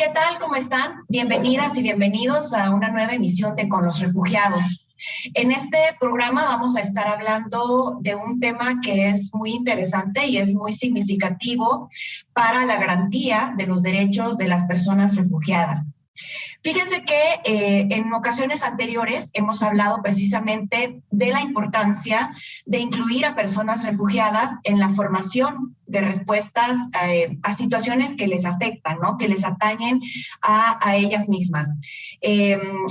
¿Qué tal? ¿Cómo están? Bienvenidas y bienvenidos a una nueva emisión de Con los Refugiados. En este programa vamos a estar hablando de un tema que es muy interesante y es muy significativo para la garantía de los derechos de las personas refugiadas. Fíjense que en ocasiones anteriores hemos hablado precisamente de la importancia de incluir a personas refugiadas en la formación de respuestas a situaciones que les afectan, ¿no? Que les atañen a ellas mismas.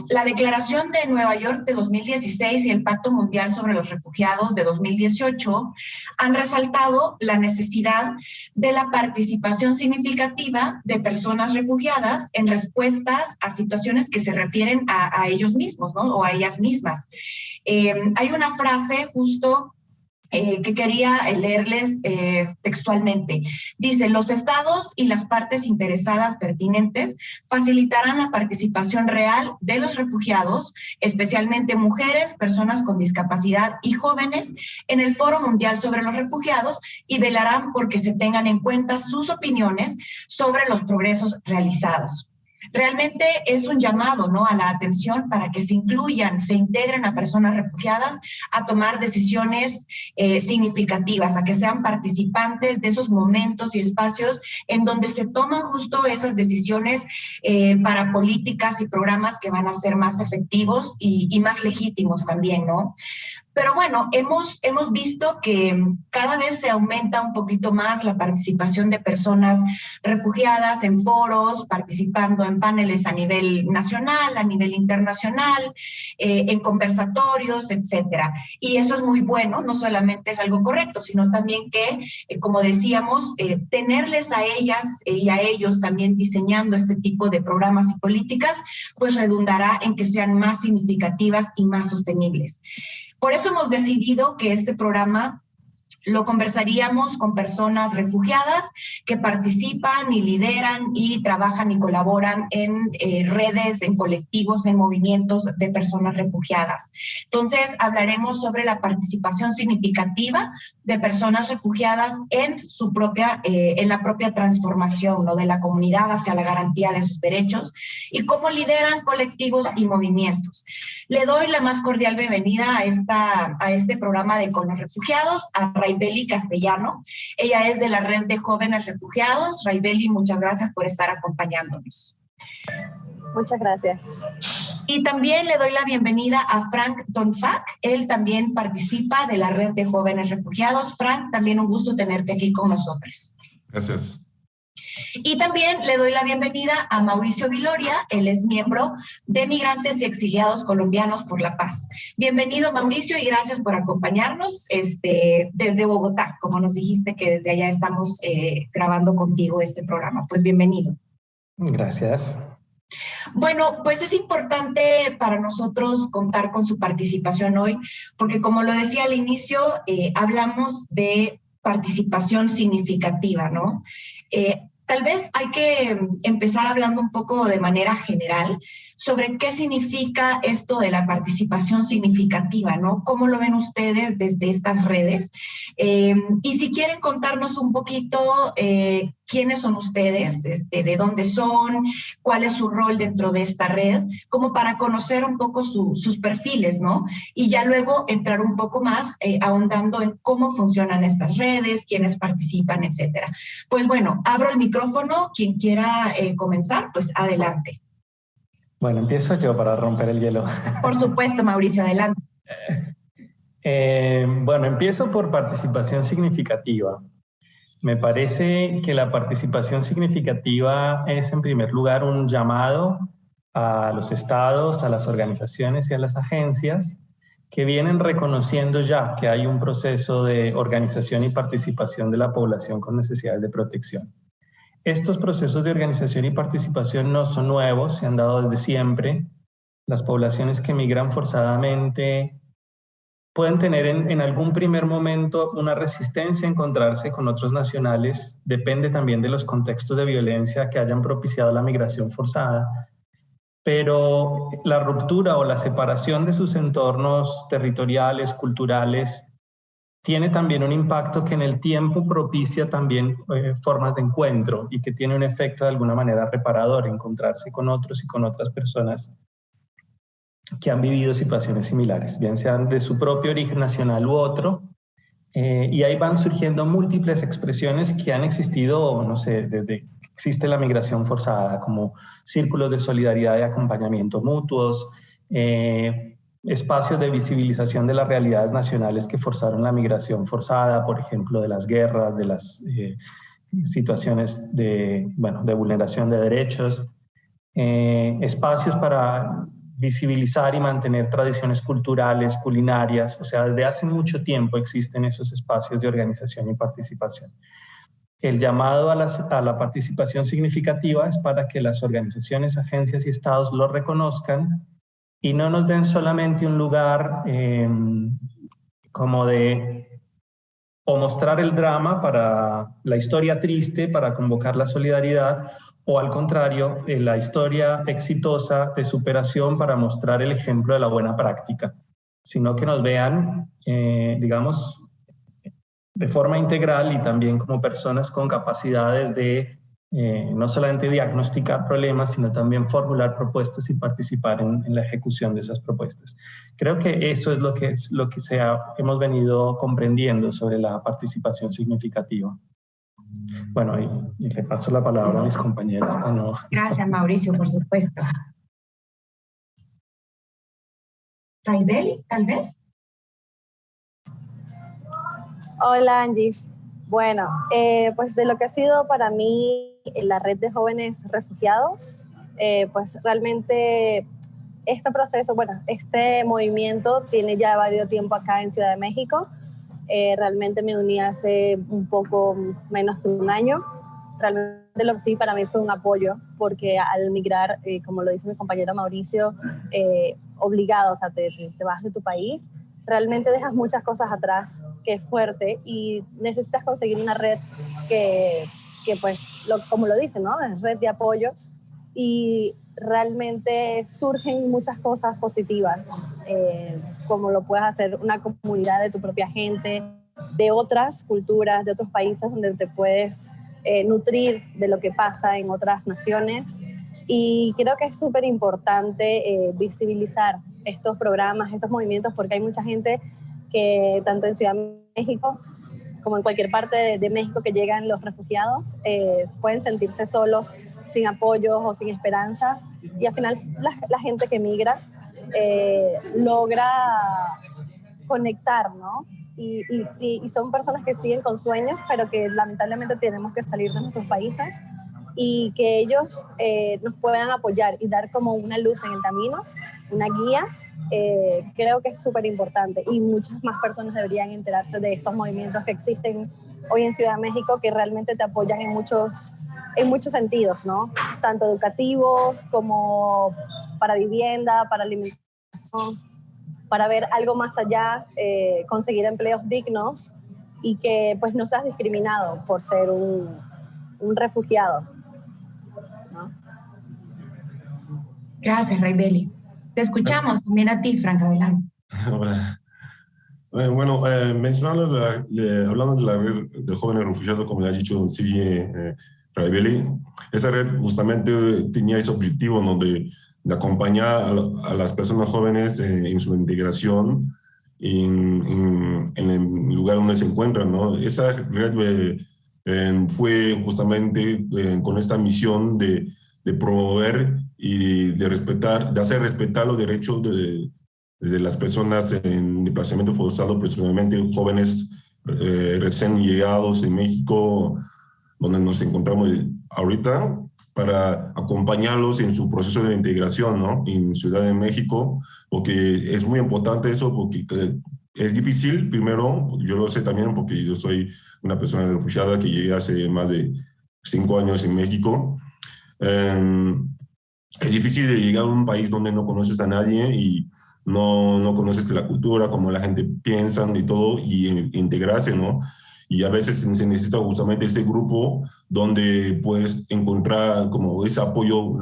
La Declaración de Nueva York de 2016 y el Pacto Mundial sobre los Refugiados de 2018 han resaltado la necesidad de la participación significativa de personas refugiadas en respuestas a situaciones que se refieren a ellos mismos, ¿no? O a ellas mismas. Hay una frase justo que quería leerles textualmente. Dice, los estados y las partes interesadas pertinentes facilitarán la participación real de los refugiados, especialmente mujeres, personas con discapacidad y jóvenes, en el Foro Mundial sobre los Refugiados y velarán por que se tengan en cuenta sus opiniones sobre los progresos realizados. Realmente es un llamado, ¿no?, a la atención para que se incluyan, se integren a personas refugiadas a tomar decisiones significativas, a que sean participantes de esos momentos y espacios en donde se toman justo esas decisiones para políticas y programas que van a ser más efectivos y más legítimos también, ¿no? Pero bueno, hemos visto que cada vez se aumenta un poquito más la participación de personas refugiadas en foros, participando en paneles a nivel nacional, a nivel internacional, en conversatorios, etcétera. Y eso es muy bueno, no solamente es algo correcto, sino también que, como decíamos, tenerles a ellas y a ellos también diseñando este tipo de programas y políticas, pues redundará en que sean más significativas y más sostenibles. Por eso hemos decidido que este programa lo conversaríamos con personas refugiadas que participan y lideran y trabajan y colaboran en redes, en colectivos, en movimientos de personas refugiadas. Entonces, hablaremos sobre la participación significativa de personas refugiadas en la propia transformación, ¿no?, de la comunidad hacia la garantía de sus derechos y cómo lideran colectivos y movimientos. Le doy la más cordial bienvenida a este programa de Con los Refugiados, a Raibeli Castellano. Ella es de la Red de Jóvenes Refugiados. Raibeli, muchas gracias por estar acompañándonos. Muchas gracias. Y también le doy la bienvenida a Frank Donfack. Él también participa de la Red de Jóvenes Refugiados. Frank, también un gusto tenerte aquí con nosotros. Gracias. Y también le doy la bienvenida a Mauricio Viloria. Él es miembro de Migrantes y Exiliados Colombianos por la Paz. Bienvenido, Mauricio, y gracias por acompañarnos desde Bogotá, como nos dijiste que desde allá estamos grabando contigo este programa. Pues bienvenido. Gracias. Bueno, pues es importante para nosotros contar con su participación hoy, porque como lo decía al inicio, hablamos de participación significativa, ¿no? Tal vez hay que empezar hablando un poco de manera general sobre qué significa esto de la participación significativa, ¿no? ¿Cómo lo ven ustedes desde estas redes? Y si quieren contarnos un poquito quiénes son ustedes, de dónde son, cuál es su rol dentro de esta red, como para conocer un poco sus perfiles, ¿no? Y ya luego entrar un poco más ahondando en cómo funcionan estas redes, quiénes participan, etcétera. Pues bueno, abro el micrófono. Quien quiera comenzar, pues adelante. Bueno, empiezo yo para romper el hielo. Por supuesto, Mauricio, adelante. Bueno, empiezo por participación significativa. Me parece que la participación significativa es, en primer lugar, un llamado a los estados, a las organizaciones y a las agencias que vienen reconociendo ya que hay un proceso de organización y participación de la población con necesidades de protección. Estos procesos de organización y participación no son nuevos, se han dado desde siempre. Las poblaciones que migran forzadamente pueden tener en algún primer momento una resistencia a encontrarse con otros nacionales, depende también de los contextos de violencia que hayan propiciado la migración forzada, pero la ruptura o la separación de sus entornos territoriales, culturales, tiene también un impacto que en el tiempo propicia también formas de encuentro y que tiene un efecto de alguna manera reparador, encontrarse con otros y con otras personas que han vivido situaciones similares, bien sean de su propio origen nacional u otro, y ahí van surgiendo múltiples expresiones que han existido, no sé, desde que existe la migración forzada, como círculos de solidaridad y acompañamiento mutuos, espacios de visibilización de las realidades nacionales que forzaron la migración forzada, por ejemplo, de las guerras, de las situaciones de vulneración de derechos, espacios para visibilizar y mantener tradiciones culturales, culinarias, o sea, desde hace mucho tiempo existen esos espacios de organización y participación. El llamado a la participación significativa es para que las organizaciones, agencias y estados lo reconozcan y no nos den solamente un lugar como de o mostrar el drama para la historia triste, para convocar la solidaridad, o al contrario, la historia exitosa de superación para mostrar el ejemplo de la buena práctica, sino que nos vean, digamos, de forma integral y también como personas con capacidades de no solamente diagnosticar problemas, sino también formular propuestas y participar en la ejecución de esas propuestas. Creo que eso es lo que hemos venido comprendiendo sobre la participación significativa. Bueno, y le paso la palabra a mis compañeros. No. Gracias, Mauricio, por supuesto. Raibeli, tal vez. Hola, Angie. Bueno, pues de lo que ha sido para mí la red de jóvenes refugiados, pues realmente este proceso, bueno, este movimiento tiene ya varios tiempo acá en Ciudad de México. Realmente me uní hace un poco menos de un año. Realmente lo que sí para mí fue un apoyo, porque al migrar, como lo dice mi compañero Mauricio, obligado, o sea, te vas de tu país, realmente dejas muchas cosas atrás, que es fuerte, y necesitas conseguir una red que pues, como lo dice, ¿no? Es red de apoyo, y realmente surgen muchas cosas positivas, como lo puedes hacer una comunidad de tu propia gente, de otras culturas, de otros países, donde te puedes nutrir de lo que pasa en otras naciones. Y creo que es súper importante visibilizar estos programas, estos movimientos, porque hay mucha gente que tanto en Ciudad de México como en cualquier parte de México que llegan los refugiados, pueden sentirse solos, sin apoyos o sin esperanzas, y al final la gente que migra logra conectar, ¿no? Y son personas que siguen con sueños, pero que lamentablemente tenemos que salir de nuestros países, y que ellos nos puedan apoyar y dar como una luz en el camino, una guía. Creo que es súper importante, y muchas más personas deberían enterarse de estos movimientos que existen hoy en Ciudad de México, que realmente te apoyan en muchos sentidos, ¿no? Tanto educativos como para vivienda, para alimentación, para ver algo más allá, conseguir empleos dignos y que pues no seas discriminado por ser un refugiado, ¿no? Gracias, Raibeli. Te escuchamos también a ti, Frank, adelante. Hola. Bueno, hablando de la red de jóvenes refugiados, como le ha dicho Silvia Raibeli, esa red justamente tenía ese objetivo, ¿no? de acompañar a las personas jóvenes en su integración en el lugar donde se encuentran, ¿no? Esa red fue justamente con esta misión de promover y de hacer respetar los derechos de las personas en desplazamiento forzado, principalmente jóvenes recién llegados en México, donde nos encontramos ahorita, para acompañarlos en su proceso de integración, ¿no? En Ciudad de México, porque es muy importante eso, porque es difícil, primero, yo lo sé también porque yo soy una persona refugiada que llegué hace más de 5 años en México. Es difícil de llegar a un país donde no conoces a nadie y no conoces la cultura, cómo la gente piensa y todo, y integrarse, ¿no? Y a veces se necesita justamente ese grupo donde puedes encontrar como ese apoyo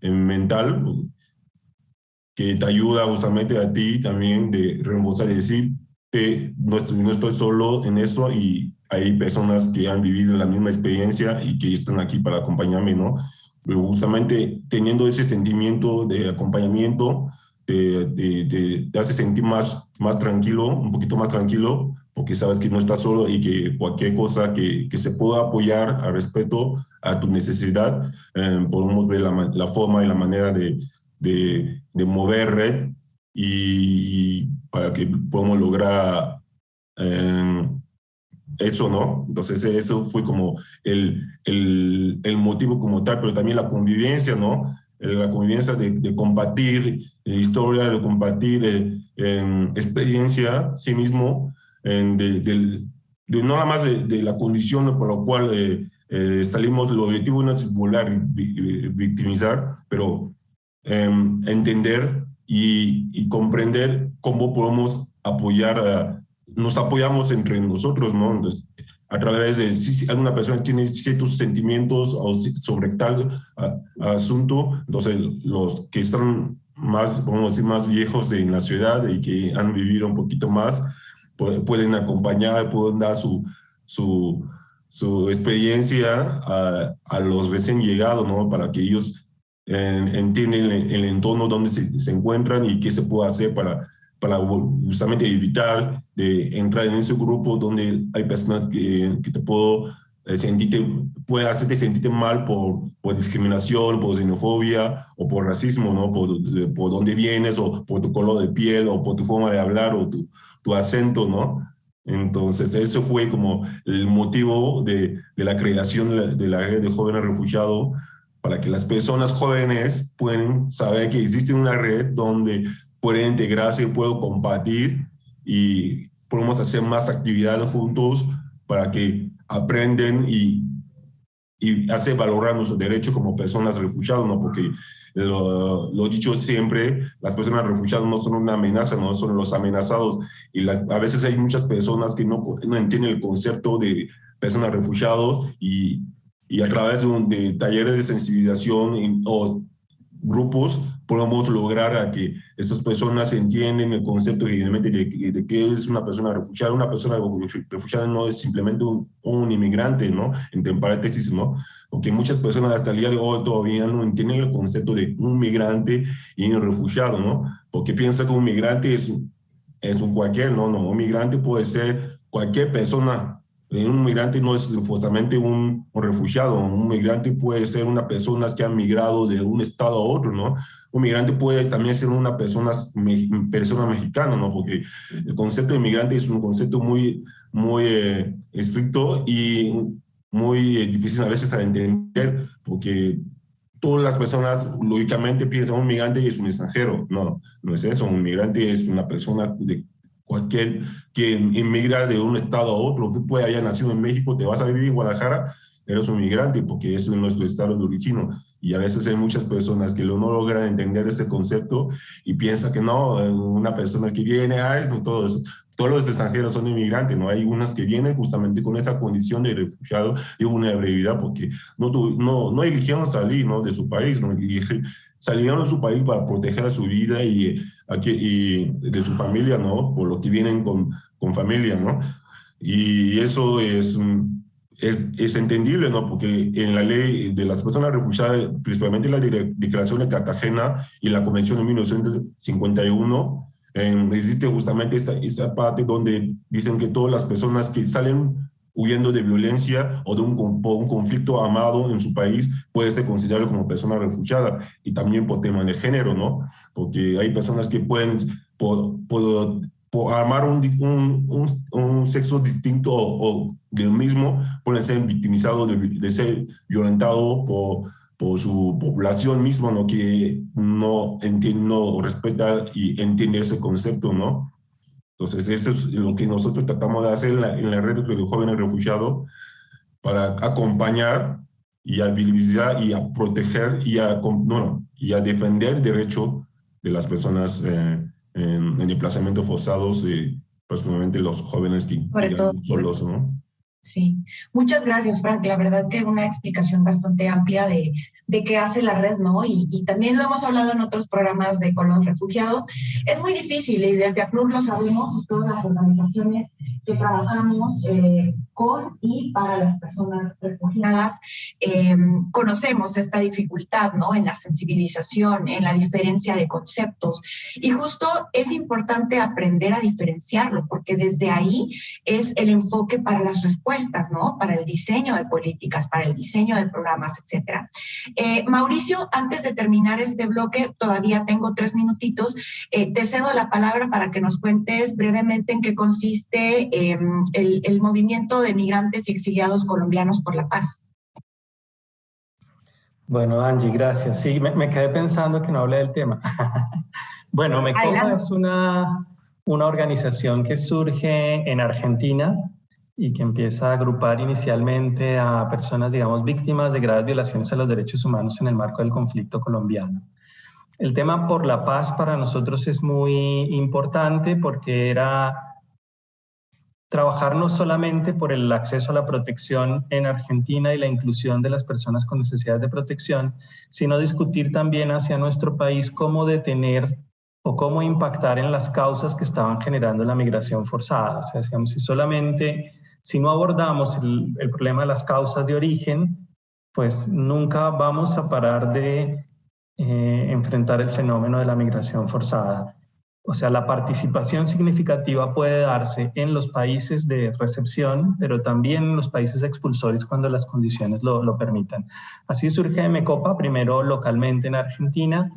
mental que te ayuda justamente a ti también de reforzar y decir, no estoy solo en esto y hay personas que han vivido la misma experiencia y que están aquí para acompañarme, ¿no? Pero justamente teniendo ese sentimiento de acompañamiento, te hace sentir más tranquilo, un poquito más tranquilo, porque sabes que no estás solo y que cualquier cosa que se pueda apoyar al respeto a tu necesidad, podemos ver la forma y la manera de mover red y para que podamos lograr eso, ¿no? Entonces eso fue como el motivo como tal, pero también la convivencia, ¿no? La convivencia de compartir historia, de compartir experiencia, sí mismo, de no nada más de la condición por la cual salimos, el objetivo no es volar y victimizar, pero entender y comprender cómo podemos apoyar, nos apoyamos entre nosotros, ¿no? Entonces, a través de si alguna persona tiene ciertos sentimientos sobre tal asunto, entonces los que están más, vamos a decir, más viejos en la ciudad y que han vivido un poquito más, pueden acompañar, pueden dar su experiencia a los recién llegados, ¿no? Para que ellos entienden el entorno donde se encuentran y qué se puede hacer para justamente evitar de entrar en ese grupo donde hay personas que te puede hacerte sentirte mal por discriminación, por xenofobia o por racismo, ¿no? Por dónde vienes o por tu color de piel o por tu forma de hablar o tu acento, ¿no? Entonces, eso fue como el motivo de la creación de la red de jóvenes refugiados, para que las personas jóvenes puedan saber que existe una red donde pueden integrarse, pueden compartir y podemos hacer más actividades juntos para que aprenden y hacer valorar nuestros derechos como personas refugiadas, ¿no? Porque lo he dicho siempre, las personas refugiadas no son una amenaza, no son los amenazados. Y a veces hay muchas personas que no entienden el concepto de personas refugiados y a través de talleres de sensibilización o grupos podemos lograr a que estas personas entiendan el concepto de qué es una persona refugiada. Una persona refugiada no es simplemente un inmigrante, ¿no? Entre paréntesis, ¿no? Porque muchas personas hasta el día de hoy todavía no entienden el concepto de un migrante y un refugiado, ¿no? Porque piensa que un migrante es un cualquier, ¿no? No, un migrante puede ser cualquier persona. Un migrante no es forzosamente un refugiado. Un migrante puede ser una persona que ha migrado de un estado a otro, ¿no? Un migrante puede también ser una persona mexicana, ¿no? Porque el concepto de migrante es un concepto muy estricto y muy difícil a veces de entender, porque todas las personas lógicamente piensan un migrante es un extranjero. No, no es eso. Un migrante es una persona de cualquier que inmigra de un estado a otro. Tú puedes haber nacido en México, te vas a vivir en Guadalajara, eres un migrante porque eso es nuestro estado de origen. Y a veces hay muchas personas que no logran entender ese concepto y piensan que no, una persona que viene, no, todos los extranjeros son inmigrantes, ¿no? Hay unas que vienen justamente con esa condición de refugiado de una brevedad porque no eligieron salir, ¿no? De su país, ¿no? Salieron de su país para proteger su vida y de su familia, ¿no? Por lo que vienen con familia, ¿no? Y eso es entendible, ¿no? Porque en la ley de las personas refugiadas, principalmente la Declaración de Cartagena y la Convención de 1951, existe justamente esta parte donde dicen que todas las personas que salen huyendo de violencia o de un conflicto armado en su país puede ser considerado como persona refugiada, y también por tema de género, ¿no? Porque hay personas que pueden, por armar un sexo distinto o del mismo, pueden ser victimizados de ser violentados por su población misma, ¿no? Que no entiende, no respeta y entiende ese concepto, ¿no? Entonces, eso es lo que nosotros tratamos de hacer en la red de los jóvenes refugiados, para acompañar y a visibilizar y a proteger y a defender el derecho de las personas en desplazamientos forzados, personalmente los jóvenes que Sobre todo. solos, ¿no? Sí, muchas gracias, Frank. La verdad que una explicación bastante amplia de qué hace la red, ¿no? Y también lo hemos hablado en otros programas con los refugiados. Es muy difícil y desde ACNUR lo sabemos, todas las organizaciones que trabajamos con y para las personas refugiadas, conocemos esta dificultad, ¿no? En la sensibilización, en la diferencia de conceptos. Y justo es importante aprender a diferenciarlo, porque desde ahí es el enfoque para las respuestas, ¿no? Para el diseño de políticas, para el diseño de programas, etcétera. Mauricio, antes de terminar este bloque, todavía tengo 3 minutitos, te cedo la palabra para que nos cuentes brevemente en qué consiste el movimiento de migrantes y exiliados colombianos por la paz. Bueno, Angie, gracias. Sí, me quedé pensando que no hablé del tema. Bueno, MECOPA es una organización que surge en Argentina y que empieza a agrupar inicialmente a personas, digamos, víctimas de graves violaciones a los derechos humanos en el marco del conflicto colombiano. El tema por la paz para nosotros es muy importante porque era trabajar no solamente por el acceso a la protección en Argentina y la inclusión de las personas con necesidades de protección, sino discutir también hacia nuestro país cómo detener o cómo impactar en las causas que estaban generando la migración forzada. O sea, digamos, si no abordamos el problema de las causas de origen, pues nunca vamos a parar de enfrentar el fenómeno de la migración forzada. O sea, la participación significativa puede darse en los países de recepción, pero también en los países expulsores cuando las condiciones lo permitan. Así surge MECOPA, primero localmente en Argentina,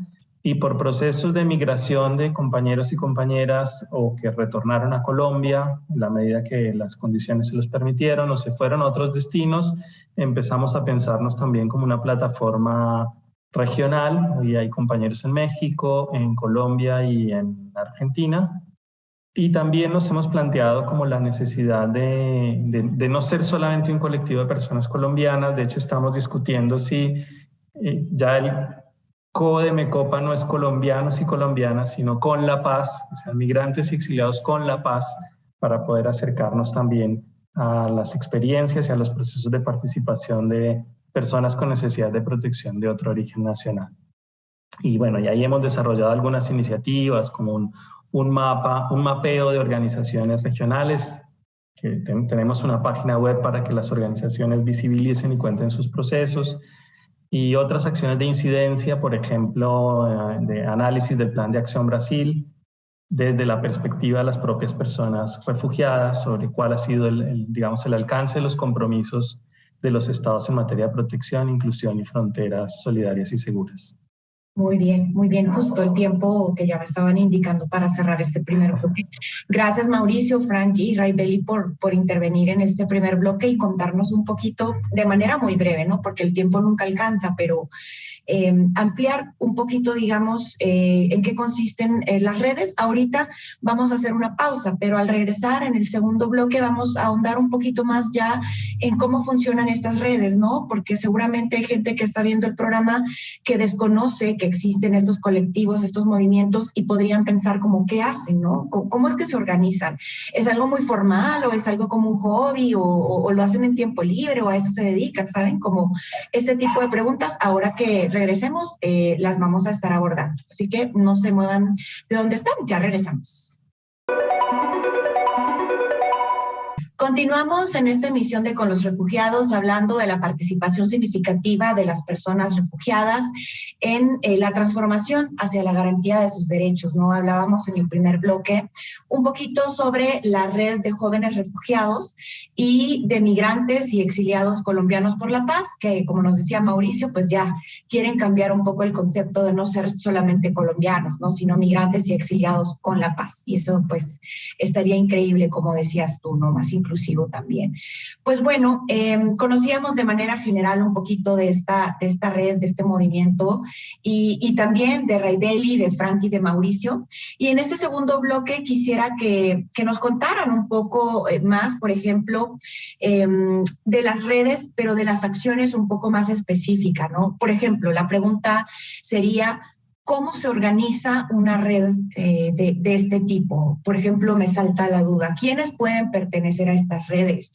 y por procesos de migración de compañeros y compañeras o que retornaron a Colombia, en la medida que las condiciones se los permitieron, o se fueron a otros destinos, empezamos a pensarnos también como una plataforma regional. Hoy hay compañeros en México, en Colombia y en Argentina. Y también nos hemos planteado como la necesidad de no ser solamente un colectivo de personas colombianas. De hecho, estamos discutiendo si ya el COE de MECOPA no es colombianos y colombianas, sino con la paz, o sea, migrantes y exiliados con la paz, para poder acercarnos también a las experiencias y a los procesos de participación de personas con necesidad de protección de otro origen nacional. Y bueno, y ahí hemos desarrollado algunas iniciativas como un mapeo de organizaciones regionales, que tenemos una página web para que las organizaciones visibilicen y cuenten sus procesos, y otras acciones de incidencia, por ejemplo, de análisis del Plan de Acción Brasil, desde la perspectiva de las propias personas refugiadas, sobre cuál ha sido digamos, el alcance de los compromisos de los estados en materia de protección, inclusión y fronteras solidarias y seguras. Muy bien, justo el tiempo que ya me estaban indicando para cerrar este primer bloque. Gracias Mauricio, Frank y Raibeli por intervenir en este primer bloque y contarnos un poquito de manera muy breve, ¿no? Porque el tiempo nunca alcanza, pero ampliar un poquito, digamos, en qué consisten las redes. Ahorita vamos a hacer una pausa, pero al regresar en el segundo bloque vamos a ahondar un poquito más ya en cómo funcionan estas redes, ¿no? Porque seguramente hay gente que está viendo el programa que desconoce que existen estos colectivos, estos movimientos y podrían pensar como, ¿qué hacen, no? ¿Cómo es que se organizan? ¿Es algo muy formal o es algo como un hobby o lo hacen en tiempo libre o a eso se dedican, ¿saben? Como este tipo de preguntas, ahora que regresemos, las vamos a estar abordando. Así que no se muevan de donde están, ya regresamos. Continuamos en esta emisión de Con los Refugiados hablando de la participación significativa de las personas refugiadas en la transformación hacia la garantía de sus derechos, ¿no? Hablábamos en el primer bloque un poquito sobre la red de jóvenes refugiados y de migrantes y exiliados colombianos por la paz, que como nos decía Mauricio, pues ya quieren cambiar un poco el concepto de no ser solamente colombianos, ¿no? Sino migrantes y exiliados con la paz. Y eso pues estaría increíble, como decías tú, ¿no? Más inclusivo también. Pues bueno, conocíamos de manera general un poquito de esta red, de este movimiento y también de Raibeli, de Frank y de Mauricio. Y en este segundo bloque quisiera que nos contaran un poco más, por ejemplo, de las redes, pero de las acciones un poco más específicas, ¿no? Por ejemplo, la pregunta sería, ¿cómo se organiza una red de este tipo? Por ejemplo, me salta la duda, ¿quiénes pueden pertenecer a estas redes?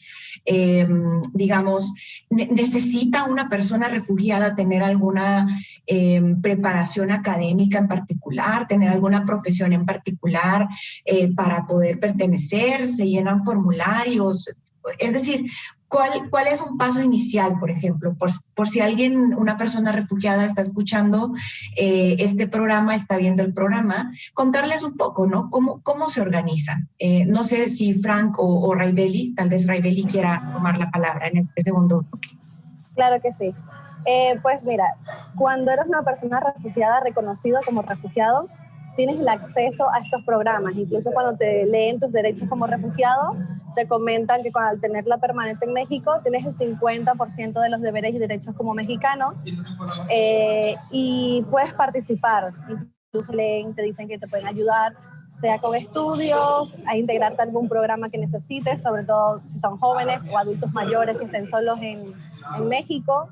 Digamos, ¿necesita una persona refugiada tener alguna preparación académica en particular, tener alguna profesión en particular para poder pertenecer? ¿Se llenan formularios? Es decir, ¿cuál es un paso inicial, por ejemplo? Por si alguien, una persona refugiada está escuchando este programa, está viendo el programa, contarles un poco, ¿no? ¿Cómo se organizan? No sé si Frank o Raibeli, tal vez Raibeli quiera tomar la palabra en este segundo bloque. Claro que sí. Pues mira, cuando eres una persona refugiada, reconocido como refugiado, tienes el acceso a estos programas. Incluso cuando te leen tus derechos como refugiado, te comentan que al tener la permanente en México, tienes el 50% de los deberes y derechos como mexicano y puedes participar. Incluso leen, te dicen que te pueden ayudar, sea con estudios, a integrarte a algún programa que necesites, sobre todo si son jóvenes o adultos mayores que estén solos en México.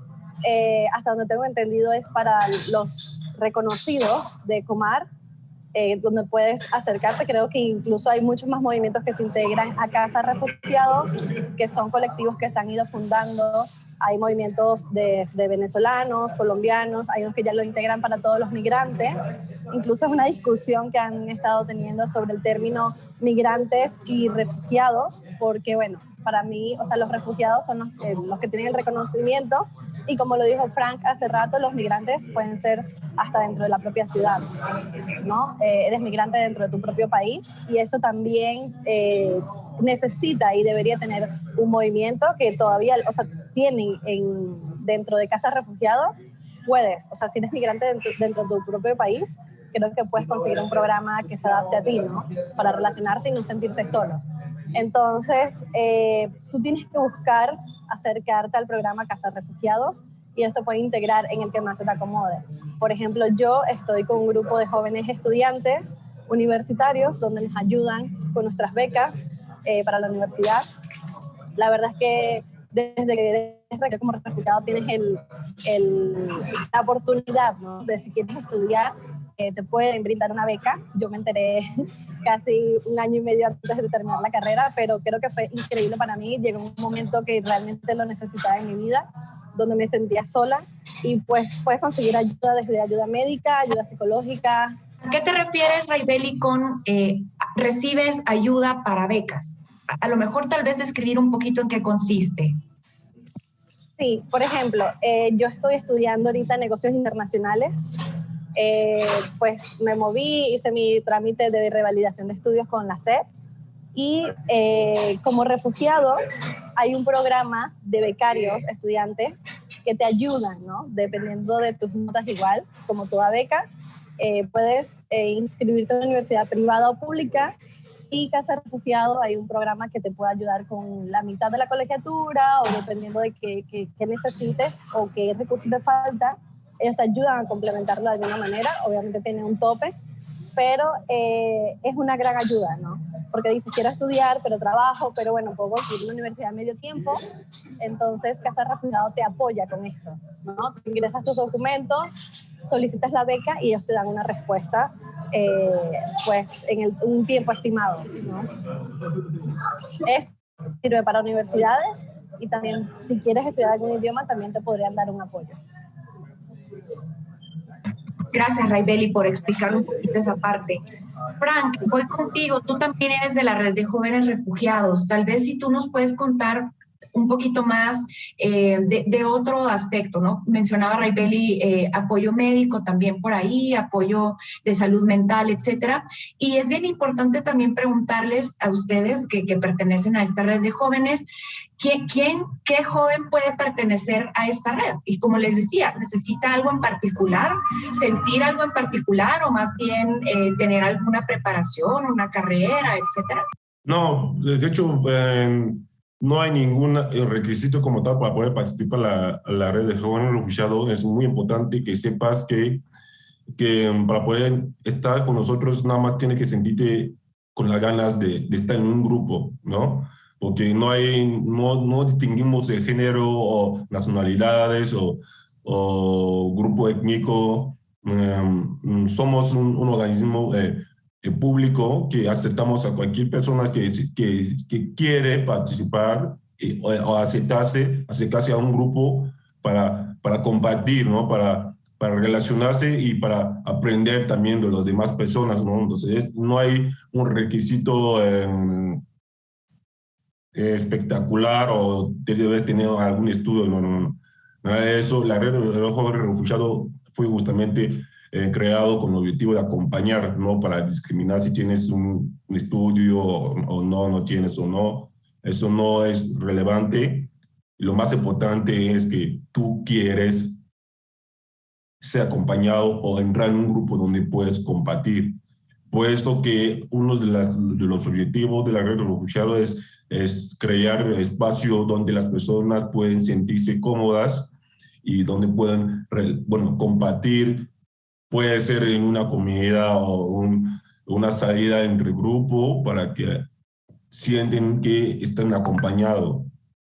Hasta donde tengo entendido es para los reconocidos de Comar, donde puedes acercarte. Creo que incluso hay muchos más movimientos que se integran a Casa Refugiados, que son colectivos que se han ido fundando. Hay movimientos de venezolanos, colombianos, hay unos que ya lo integran para todos los migrantes. Incluso es una discusión que han estado teniendo sobre el término migrantes y refugiados, porque bueno, para mí, o sea, los refugiados son los que tienen el reconocimiento, y como lo dijo Frank hace rato, los migrantes pueden ser hasta dentro de la propia ciudad, ¿no? Eres migrante dentro de tu propio país, y eso también necesita y debería tener un movimiento que todavía, o sea, tienen dentro de Casa Refugiado. Puedes, o sea, si eres migrante dentro de tu propio país, creo que puedes conseguir un programa que se adapte a ti, ¿no? Para relacionarte y no sentirte solo. Entonces, tú tienes que buscar acercarte al programa Casa Refugiados, y esto puede integrar en el que más se te acomode. Por ejemplo, yo estoy con un grupo de jóvenes estudiantes universitarios donde nos ayudan con nuestras becas para la universidad. La verdad es que desde que eres como refugiado tienes la oportunidad, ¿no? De si quieres estudiar, te pueden brindar una beca. Yo me enteré casi un año y medio antes de terminar la carrera, pero creo que fue increíble para mí. Llegó un momento que realmente lo necesitaba en mi vida, donde me sentía sola, y pues puedes conseguir ayuda, desde ayuda médica, ayuda psicológica. ¿A qué te refieres, Raibeli, con recibes ayuda para becas? A lo mejor tal vez describir un poquito en qué consiste. Sí, por ejemplo, yo estoy estudiando ahorita negocios internacionales. Pues me moví, hice mi trámite de revalidación de estudios con la SEP, y como refugiado hay un programa de becarios estudiantes que te ayudan, ¿no? Dependiendo de tus notas, igual como toda beca, puedes inscribirte en una universidad privada o pública, y Casa Refugiado hay un programa que te puede ayudar con la mitad de la colegiatura, o dependiendo de qué necesites o qué recursos te falta, ellos te ayudan a complementarlo de alguna manera. Obviamente tiene un tope, pero es una gran ayuda, ¿no? Porque dices, quiero estudiar, pero trabajo, pero bueno, puedo conseguir una universidad a medio tiempo. Entonces Casa Refugiado te apoya con esto, ¿no? Tú ingresas tus documentos, solicitas la beca y ellos te dan una respuesta pues en un tiempo estimado, ¿no? Esto sirve para universidades, y también si quieres estudiar algún idioma también te podrían dar un apoyo. Gracias, Raibeli, por explicar un poquito esa parte. Frank, voy contigo. Tú también eres de la red de jóvenes refugiados. Tal vez si tú nos puedes contar un poquito más de otro aspecto, ¿no? Mencionaba Raibeli apoyo médico también por ahí, apoyo de salud mental, etcétera. Y es bien importante también preguntarles a ustedes que pertenecen a esta red de jóvenes, ¿qué joven puede pertenecer a esta red? Y como les decía, ¿necesita algo en particular, sentir algo en particular, o más bien tener alguna preparación, una carrera, etcétera? No, de hecho, no hay ningún requisito como tal para poder participar a la red de jóvenes refugiados. Es muy importante que sepas que para poder estar con nosotros nada más tienes que sentirte con las ganas de estar en un grupo, ¿no? Porque no distinguimos el género o nacionalidades o grupo étnico somos un organismo público que aceptamos a cualquier persona que quiere participar o acercarse a un grupo para compartir, ¿no? Para relacionarse y para aprender también de las demás personas, ¿no? Entonces, no hay un requisito espectacular o debes tener algún estudio, no, no, no. Nada de eso. La red de los jóvenes refugiados fue justamente creado con el objetivo de acompañar, no para discriminar si tienes un estudio o no tienes o no. Eso no es relevante. Lo más importante es que tú quieres ser acompañado o entrar en un grupo donde puedes compartir. Puesto que uno de los objetivos de la red de los refugiados es crear espacios donde las personas pueden sentirse cómodas y donde pueden, bueno, compartir. Puede ser en una comida o una salida entre grupo para que sienten que están acompañados,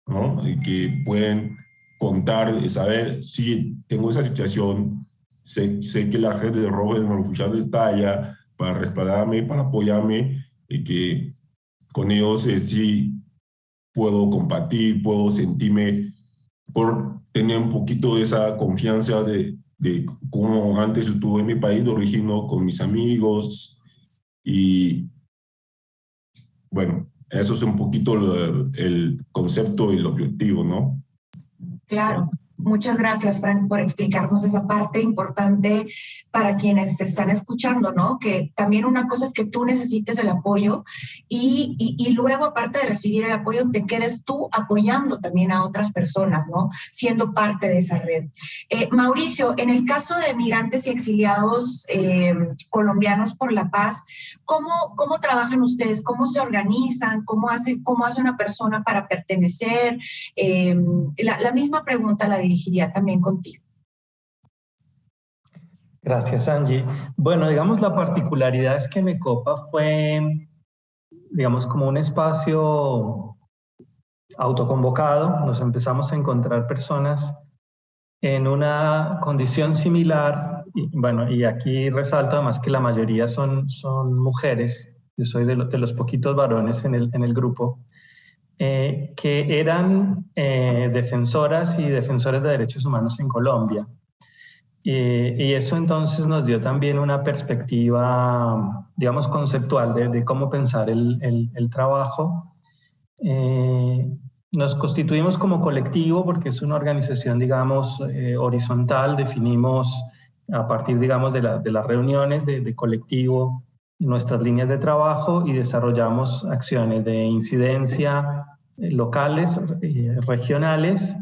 ¿no? Y que pueden contar y saber si tengo esa situación, sé que la red de jóvenes refugiados está allá para respaldarme, para apoyarme y que con ellos sí puedo compartir, puedo sentirme, por tener un poquito de esa confianza de cómo antes estuve en mi país de origen, ¿no? Con mis amigos. Y bueno, eso es un poquito el concepto y el objetivo, ¿no? Claro. Muchas gracias, Frank, por explicarnos esa parte importante para quienes se están escuchando, ¿no? Que también una cosa es que tú necesites el apoyo y luego, aparte de recibir el apoyo, te quedes tú apoyando también a otras personas, ¿no? Siendo parte de esa red. Mauricio, en el caso de migrantes y exiliados colombianos por la paz, ¿cómo trabajan ustedes? ¿Cómo se organizan? ¿Cómo hace una persona para pertenecer? La misma pregunta la dirigiría también contigo. Gracias, Angie. Bueno, digamos, la particularidad es que Mecopa fue, digamos, como un espacio autoconvocado. Nos empezamos a encontrar personas en una condición similar. Y, bueno, y aquí resalto además que la mayoría son mujeres. Yo soy de los poquitos varones en el grupo. Que eran defensoras y defensores de derechos humanos en Colombia. Y eso entonces nos dio también una perspectiva, digamos, conceptual de cómo pensar el trabajo. Nos constituimos como colectivo porque es una organización, digamos, horizontal. Definimos a partir, digamos, de las reuniones de colectivo nuestras líneas de trabajo y desarrollamos acciones de incidencia locales, regionales,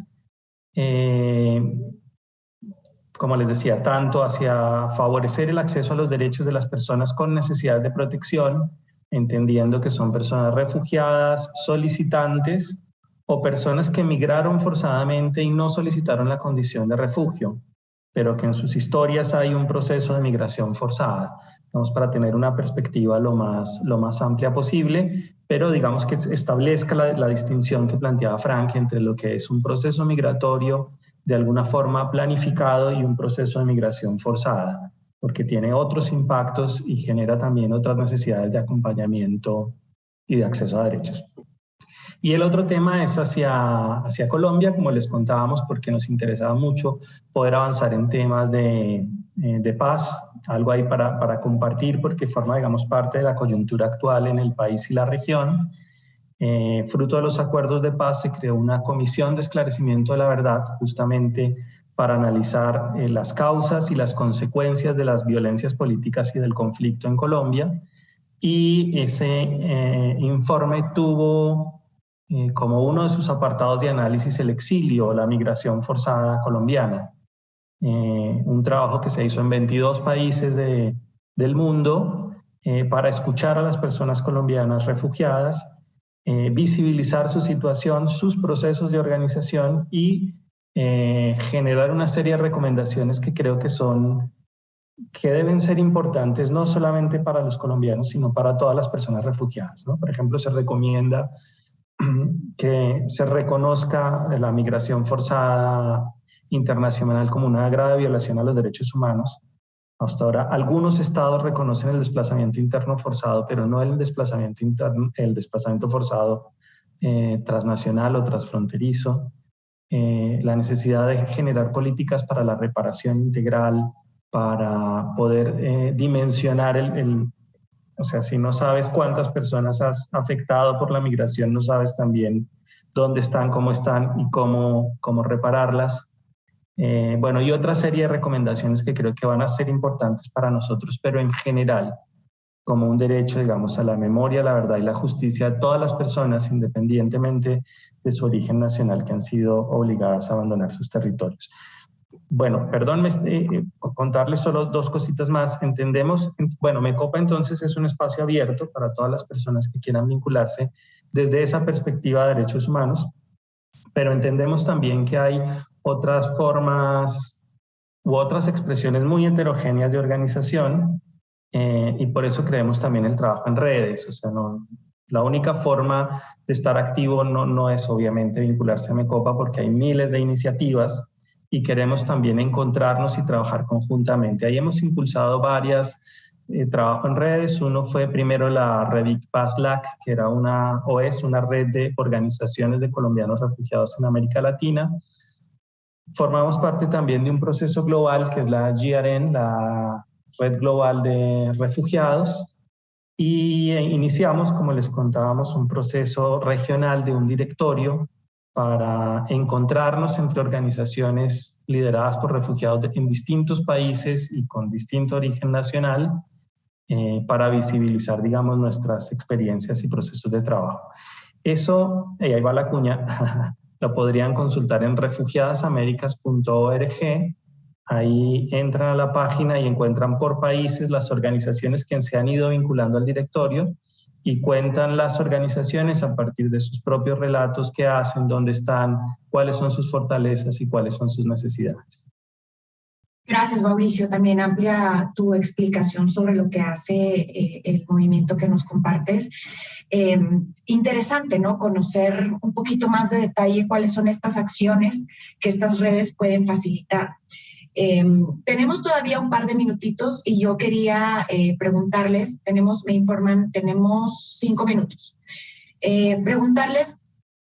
como les decía, tanto hacia favorecer el acceso a los derechos de las personas con necesidades de protección, entendiendo que son personas refugiadas, solicitantes o personas que emigraron forzadamente y no solicitaron la condición de refugio, pero que en sus historias hay un proceso de migración forzada. Vamos, para tener una perspectiva lo más amplia posible, pero digamos que establezca la distinción que planteaba Frank entre lo que es un proceso migratorio de alguna forma planificado y un proceso de migración forzada, porque tiene otros impactos y genera también otras necesidades de acompañamiento y de acceso a derechos. Y el otro tema es hacia Colombia, como les contábamos, porque nos interesaba mucho poder avanzar en temas de paz, algo ahí para compartir, porque forma, digamos, parte de la coyuntura actual en el país y la región. Fruto de los acuerdos de paz se creó una comisión de esclarecimiento de la verdad, justamente para analizar las causas y las consecuencias de las violencias políticas y del conflicto en Colombia. Y ese informe tuvo como uno de sus apartados de análisis el exilio o la migración forzada colombiana. Un trabajo que se hizo en 22 países del mundo para escuchar a las personas colombianas refugiadas, visibilizar su situación, sus procesos de organización y generar una serie de recomendaciones que creo que deben ser importantes no solamente para los colombianos, sino para todas las personas refugiadas, ¿no? Por ejemplo, se recomienda que se reconozca la migración forzada internacional como una grave violación a los derechos humanos Hasta ahora, algunos estados reconocen el desplazamiento interno forzado, pero no el desplazamiento interno, el desplazamiento forzado transnacional o transfronterizo. La necesidad de generar políticas para la reparación integral, para poder dimensionar o sea, si no sabes cuántas personas has afectado por la migración, no sabes también dónde están y cómo repararlas. Bueno, y otra serie de recomendaciones que creo que van a ser importantes para nosotros, pero en general, como un derecho, digamos, a la memoria, la verdad y la justicia de todas las personas, independientemente de su origen nacional, que han sido obligadas a abandonar sus territorios. Bueno, perdón, contarles solo dos cositas más. Entendemos, bueno, MECOPA entonces es un espacio abierto para todas las personas que quieran vincularse desde esa perspectiva de derechos humanos, pero entendemos también que hay otras formas u otras expresiones muy heterogéneas de organización, y por eso creemos también el trabajo en redes. O sea, la única forma de estar activo no es obviamente vincularse a MECOPA, porque hay miles de iniciativas y queremos también encontrarnos y trabajar conjuntamente. Ahí hemos impulsado varias trabajo en redes. Uno fue primero la red PASLAC, que era es una red de organizaciones de colombianos refugiados en América Latina. Formamos parte también de un proceso global que es la GRN, la Red Global de Refugiados, y iniciamos, como les contábamos, un proceso regional de un directorio para encontrarnos entre organizaciones lideradas por refugiados en distintos países y con distinto origen nacional, para visibilizar, digamos, nuestras experiencias y procesos de trabajo. Eso, y ahí va la cuña, lo podrían consultar en refugiadasamericas.org. Ahí entran a la página y encuentran por países las organizaciones que se han ido vinculando al directorio, y cuentan las organizaciones a partir de sus propios relatos, qué hacen, dónde están, cuáles son sus fortalezas y cuáles son sus necesidades. Gracias, Mauricio. También amplia tu explicación sobre lo que hace el movimiento que nos compartes. Interesante, ¿no? Conocer un poquito más de detalle cuáles son estas acciones que estas redes pueden facilitar. Tenemos todavía un par de minutitos y yo quería preguntarles, me informan, tenemos 5 minutos. Preguntarles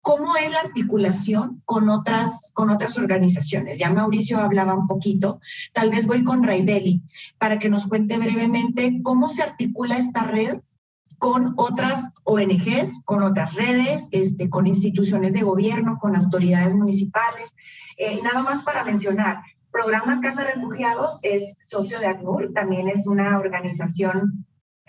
cómo es la articulación con otras organizaciones. Ya Mauricio hablaba un poquito, tal vez voy con Raibeli para que nos cuente brevemente cómo se articula esta red con otras ONGs, con otras redes, con instituciones de gobierno, con autoridades municipales. Nada más para mencionar, Programa Casa Refugiados es socio de ACNUR, también es una organización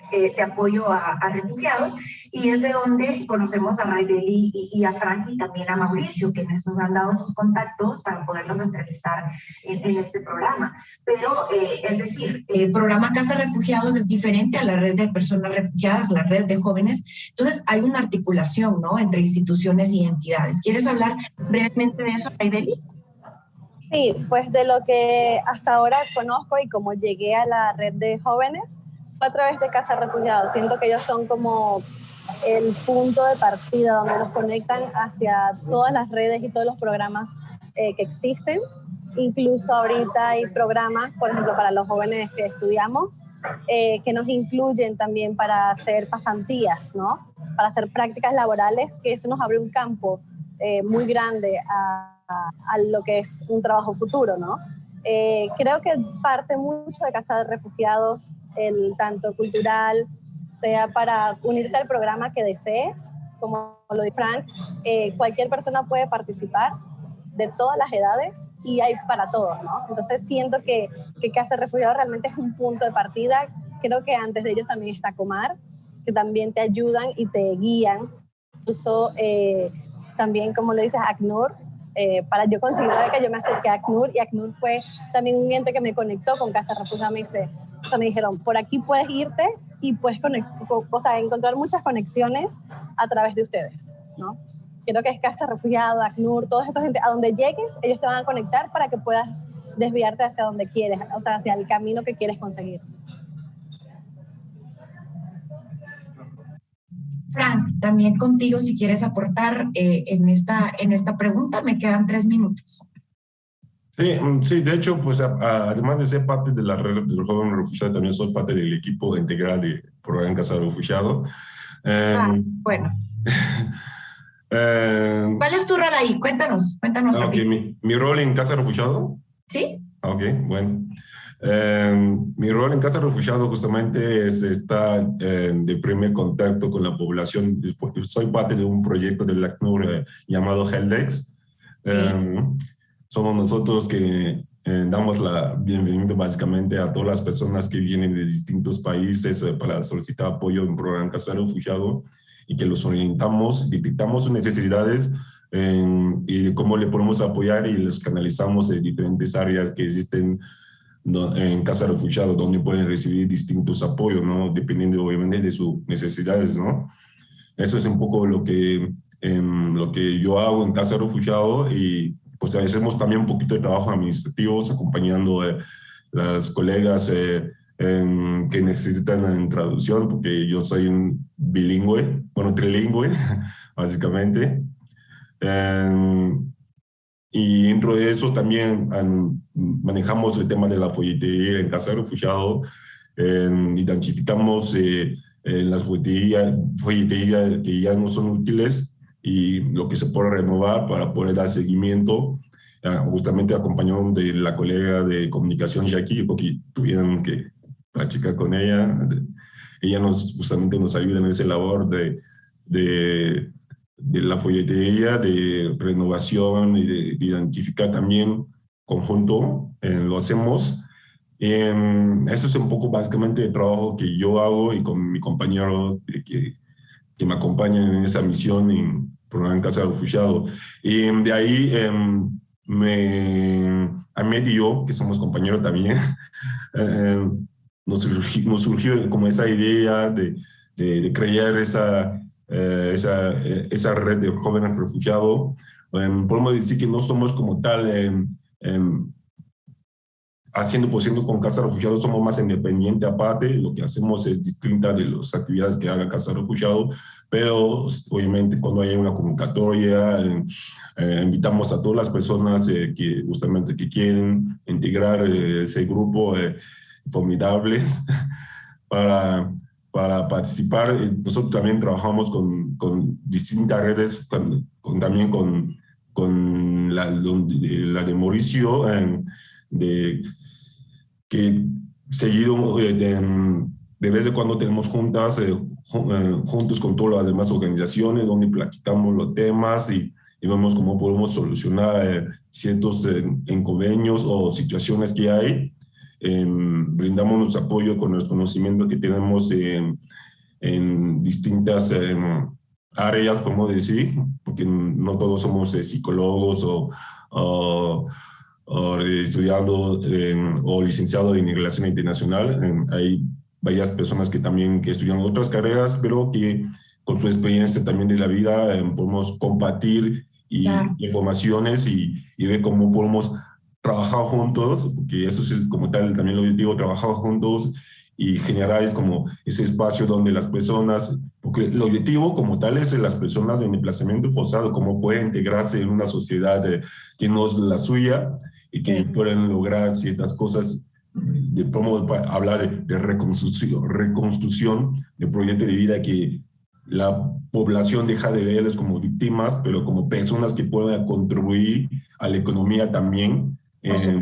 de apoyo a refugiados, y es de donde conocemos a Raibeli y a Frank, y también a Mauricio, quienes nos han dado sus contactos para poderlos entrevistar en este programa. Pero, es decir, el programa Casa Refugiados es diferente a la red de personas refugiadas, la red de jóvenes. Entonces, hay una articulación, ¿no?, entre instituciones y entidades. ¿Quieres hablar brevemente de eso, Raibeli? Sí, pues de lo que hasta ahora conozco y como llegué a la red de jóvenes, fue a través de Casa Refugiados. Siento que ellos son como el punto de partida donde nos conectan hacia todas las redes y todos los programas que existen. Incluso ahorita hay programas, por ejemplo, para los jóvenes que estudiamos, que nos incluyen también para hacer pasantías, ¿no? Para hacer prácticas laborales, que eso nos abre un campo muy grande a lo que es un trabajo futuro, ¿no? Creo que parte mucho de Casa de Refugiados, tanto cultural, sea para unirte al programa que desees, como lo dice Frank, cualquier persona puede participar de todas las edades y hay para todos, ¿no? Entonces siento que Casa de Refugiados realmente es un punto de partida. Creo que antes de ellos también está Comar, que también te ayudan y te guían. Incluso también, como le dices, ACNUR. Para yo conseguir la beca, yo me acerqué a ACNUR, y ACNUR fue también un ente que me conectó con Casa Refugiados. Me dijeron, por aquí puedes irte y puedes encontrar muchas conexiones a través de ustedes, ¿no? Creo que es Casa Refugiados, ACNUR, toda esta gente, a donde llegues, ellos te van a conectar para que puedas desviarte hacia donde quieres, o sea, hacia el camino que quieres conseguir. Frank, también contigo, si quieres aportar en esta pregunta, me quedan 3 minutos. Sí, sí, de hecho, pues además de ser parte de la red del joven refugiado, también soy parte del equipo integral de Programa Casa de Refugiado. Bueno. Eh, ¿Cuál es tu rol ahí? Cuéntanos okay, rápido. mi rol en Casa de Refugiado. ¿Sí? Ok, bueno. Mi rol en Casa de Refugiado justamente es estar de primer contacto con la población. Soy parte de un proyecto del ACNUR llamado HELDEX. Somos nosotros que damos la bienvenida básicamente a todas las personas que vienen de distintos países para solicitar apoyo en programa Casa de Refugiado y que los orientamos, detectamos sus necesidades y cómo le podemos apoyar y los canalizamos en diferentes áreas que existen en Casa de Refugiados, donde pueden recibir distintos apoyos, ¿no? Dependiendo obviamente de sus necesidades, ¿no? Eso es un poco lo que yo hago en Casa de Refugiados y pues hacemos también un poquito de trabajo administrativo, acompañando las colegas que necesitan en traducción, porque yo soy un bilingüe, bueno, trilingüe, básicamente. Y dentro de eso también manejamos el tema de la folletería en Casa de Refugiados, identificamos las folleterías que ya no son útiles y lo que se puede renovar para poder dar seguimiento. Justamente acompañaron de la colega de comunicación Jackie, porque tuvieron que practicar con ella. Ella justamente nos ayuda en esa labor de la folletería, de renovación y de identificar también conjunto, lo hacemos. Eso es un poco básicamente el trabajo que yo hago y con mi compañero que me acompañan en esa misión en programa en Casa de Refugiados. Y de ahí Ahmed y yo, que somos compañeros también, nos surgió como esa idea de crear esa red de jóvenes refugiados. Podemos decir que no somos como tal haciendo por ciento con Casa de Refugiados, somos más independientes aparte. Lo que hacemos es distinta de las actividades que haga Casa de Refugiados, pero obviamente cuando hay una convocatoria invitamos a todas las personas que justamente que quieren integrar ese grupo formidables para participar. Nosotros también trabajamos con distintas redes, también con la de Mauricio, que seguido de vez en cuando tenemos juntas, juntos con todas las demás organizaciones, donde platicamos los temas y vemos cómo podemos solucionar ciertos inconvenios o situaciones que hay. Brindamos nuestro apoyo con los conocimientos que tenemos en distintas áreas, podemos decir, porque no todos somos psicólogos o estudiando o licenciado en Relaciones Internacionales. Hay varias personas que también que estudian otras carreras, pero que con su experiencia también de la vida podemos compartir informaciones y ver cómo podemos trabajar juntos, porque eso es como tal también el objetivo, trabajar juntos y generar es como ese espacio donde las personas, porque el objetivo como tal es las personas en desplazamiento forzado, cómo pueden integrarse en una sociedad que no es la suya y que pueden lograr ciertas cosas, de cómo hablar de reconstrucción de proyectos de vida que la población deja de verles como víctimas, pero como personas que puedan contribuir a la economía también.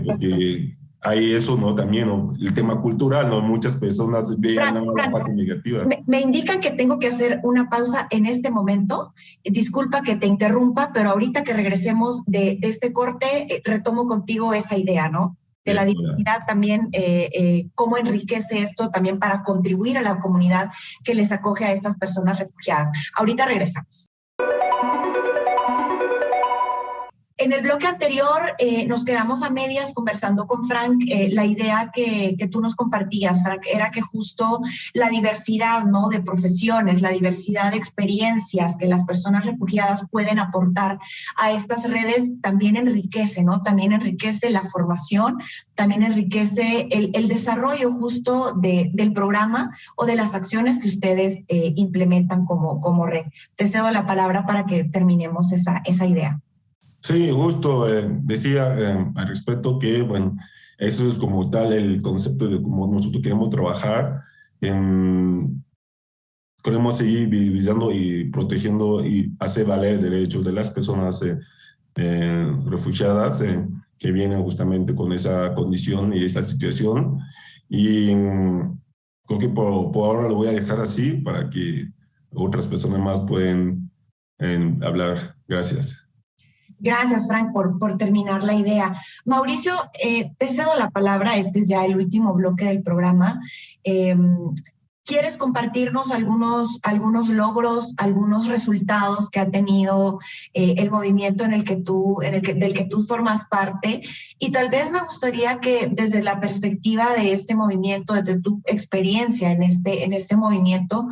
Porque hay eso, ¿no? También, ¿no? El tema cultural, ¿no? Muchas personas vean la parte negativa. Me indican que tengo que hacer una pausa en este momento. Disculpa que te interrumpa, pero ahorita que regresemos de este corte, retomo contigo esa idea, ¿no? De la diversidad también, cómo enriquece esto también para contribuir a la comunidad que les acoge a estas personas refugiadas. Ahorita regresamos. En el bloque anterior nos quedamos a medias conversando con Frank. La idea que tú nos compartías, Frank, era que justo la diversidad, ¿no?, de profesiones, la diversidad de experiencias que las personas refugiadas pueden aportar a estas redes también enriquece, ¿no? También enriquece la formación, también enriquece el desarrollo justo del programa o de las acciones que ustedes implementan como red. Te cedo la palabra para que terminemos esa idea. Sí, justo decía al respecto que, bueno, eso es como tal el concepto de cómo nosotros queremos trabajar. Queremos seguir visibilizando y protegiendo y hacer valer el derecho de las personas refugiadas que vienen justamente con esa condición y esa situación. Y creo que por ahora lo voy a dejar así para que otras personas más pueden hablar. Gracias. Gracias, Frank, por terminar la idea. Mauricio, te cedo la palabra. Este es ya el último bloque del programa. ¿Quieres compartirnos algunos logros, algunos resultados que ha tenido el movimiento del que tú formas parte? Y tal vez me gustaría que desde la perspectiva de este movimiento, desde tu experiencia en este movimiento,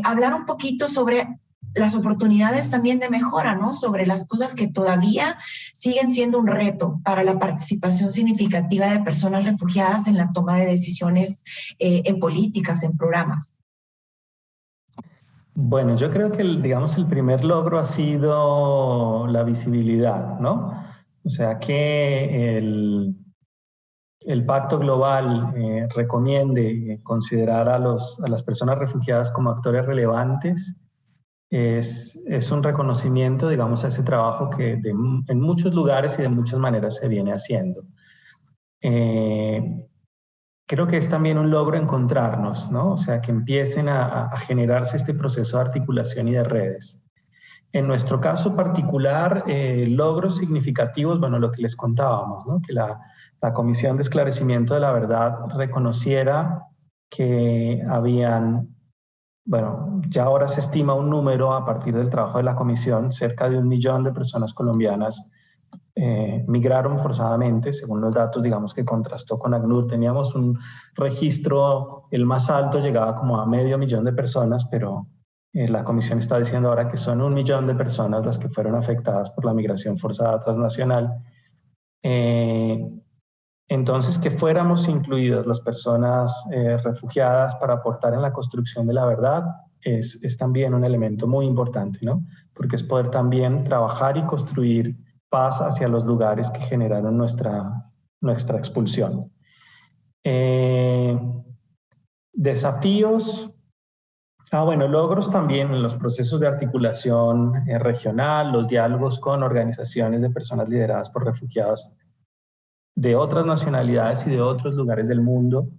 hablar un poquito sobre las oportunidades también de mejora, ¿no? Sobre las cosas que todavía siguen siendo un reto para la participación significativa de personas refugiadas en la toma de decisiones en políticas, en programas. Bueno, yo creo que, digamos, el primer logro ha sido la visibilidad, ¿no? O sea, que el Pacto Global recomiende considerar a las personas refugiadas como actores relevantes. Es un reconocimiento, digamos, a ese trabajo que en muchos lugares y de muchas maneras se viene haciendo. Creo que es también un logro encontrarnos, ¿no? O sea, que empiecen a generarse este proceso de articulación y de redes. En nuestro caso particular, logros significativos, bueno, lo que les contábamos, ¿no? Que la Comisión de Esclarecimiento de la Verdad reconociera que habían, bueno, ya ahora se estima un número a partir del trabajo de la comisión, cerca de 1 millón de personas colombianas migraron forzadamente, según los datos, digamos, que contrastó con ACNUR. Teníamos un registro, el más alto llegaba como a 500.000 de personas, pero la comisión está diciendo ahora que son 1 millón de personas las que fueron afectadas por la migración forzada transnacional. Entonces, que fuéramos incluidas las personas refugiadas para aportar en la construcción de la verdad es también un elemento muy importante, ¿no? Porque es poder también trabajar y construir paz hacia los lugares que generaron nuestra expulsión. Desafíos. Bueno, logros también en los procesos de articulación regional, los diálogos con organizaciones de personas lideradas por refugiados de otras nacionalidades y de otros lugares del mundo.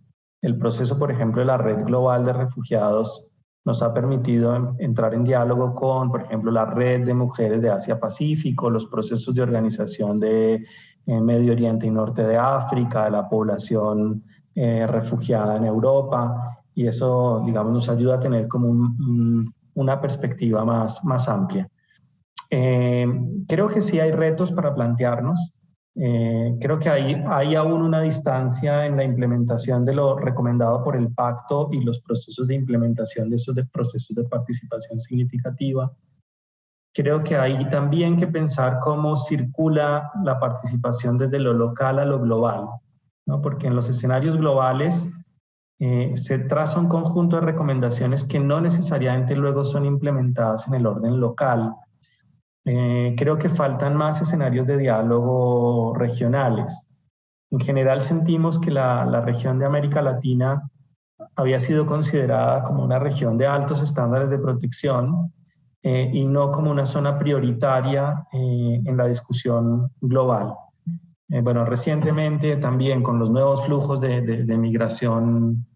El proceso, por ejemplo, de la Red Global de Refugiados nos ha permitido entrar en diálogo con, por ejemplo, la Red de Mujeres de Asia-Pacífico, los procesos de organización de Medio Oriente y Norte de África, de la población refugiada en Europa, y eso, digamos, nos ayuda a tener como una perspectiva más amplia. Creo que sí hay retos para plantearnos. Creo que hay aún una distancia en la implementación de lo recomendado por el pacto y los procesos de implementación de esos procesos de participación significativa. Creo que hay también que pensar cómo circula la participación desde lo local a lo global, ¿no? Porque en los escenarios globales se traza un conjunto de recomendaciones que no necesariamente luego son implementadas en el orden local. Creo que faltan más escenarios de diálogo regionales. En general sentimos que la región de América Latina había sido considerada como una región de altos estándares de protección y no como una zona prioritaria en la discusión global. Bueno, recientemente también con los nuevos flujos de migración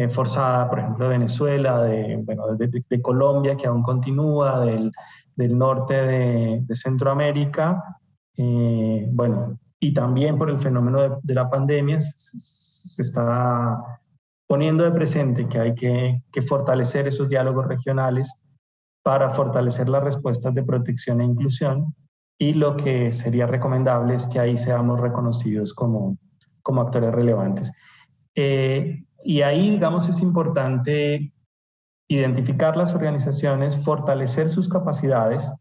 forzada, por ejemplo, de Venezuela, de Colombia, que aún continúa, del norte de Centroamérica, bueno, y también por el fenómeno de la pandemia, se está poniendo de presente que hay que fortalecer esos diálogos regionales para fortalecer las respuestas de protección e inclusión, y lo que sería recomendable es que ahí seamos reconocidos como actores relevantes. Y ahí, digamos, es importante identificar las organizaciones, fortalecer sus capacidades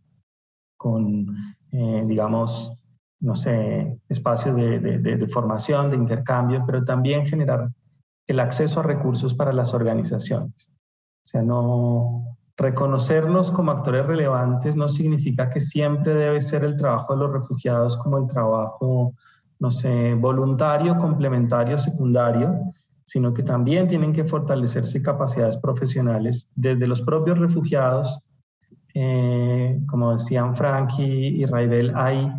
con, digamos, no sé, espacios de formación, de intercambio, pero también generar el acceso a recursos para las organizaciones. O sea, reconocernos como actores relevantes no significa que siempre debe ser el trabajo de los refugiados como el trabajo, no sé, voluntario, complementario, secundario, sino que también tienen que fortalecerse capacidades profesionales desde los propios refugiados. Como decían Frank y Raibel, hay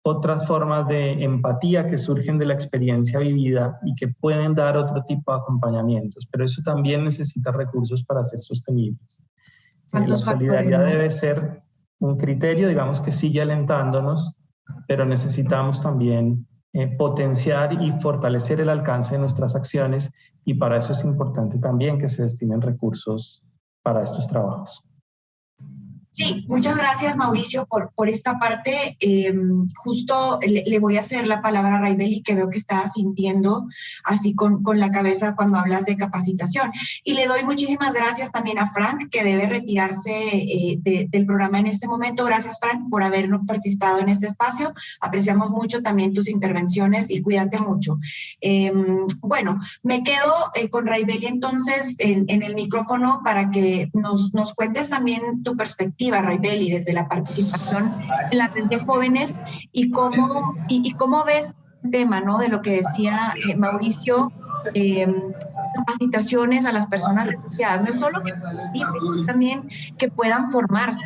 otras formas de empatía que surgen de la experiencia vivida y que pueden dar otro tipo de acompañamientos, pero eso también necesita recursos para ser sostenibles. La solidaridad debe ser un criterio, digamos, que sigue alentándonos, pero necesitamos también potenciar y fortalecer el alcance de nuestras acciones, y para eso es importante también que se destinen recursos para estos trabajos. Sí, muchas gracias, Mauricio, por esta parte. Justo le voy a hacer la palabra a Raibeli, que veo que está sintiendo así con la cabeza cuando hablas de capacitación. Y le doy muchísimas gracias también a Frank, que debe retirarse del programa en este momento. Gracias, Frank, por haber participado en este espacio. Apreciamos mucho también tus intervenciones y cuídate mucho. Bueno, me quedo con Raibeli entonces en el micrófono para que nos cuentes también tu perspectiva, Raibeli, desde la participación en la red de jóvenes y cómo ves el tema, ¿no? De lo que decía Mauricio, capacitaciones a las personas refugiadas. No es solo que también que puedan formarse,